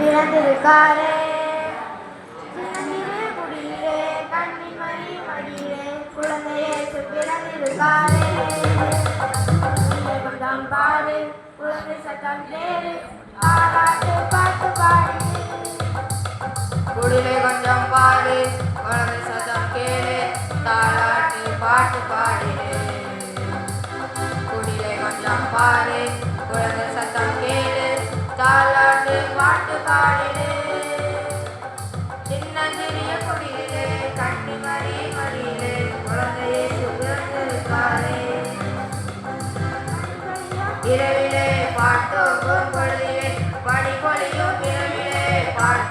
பிறந்திருக்காரே சின்னஞ்சிறு குடியிலே கண்ணின் மணி மடியிலே குழந்தை இயேசு பிறந்திருக்காரே கொஞ்சம் பாடு குழந்தை சத்தம் கேளு தாலாட்டு பாட்டு பாடு குடிலே கொஞ்சம் பாடு குழந்தை சத்தம் கேளு தாலாட்டு பாட்டு பாடு குடிலே கொஞ்சம் பாடு குழந்தை சத்தம் கேளு தாலாட்டு பாட்டு பாடு சின்னஞ்சிறிய குடியிலே கண்ணி மணி மடியிலே குழந்தை இயேசு பிறந்திருக்காரே இரவிலே பாட்டோக்கும் பொழுதிலே பனி பொழியும் இரவிலே பாட்டு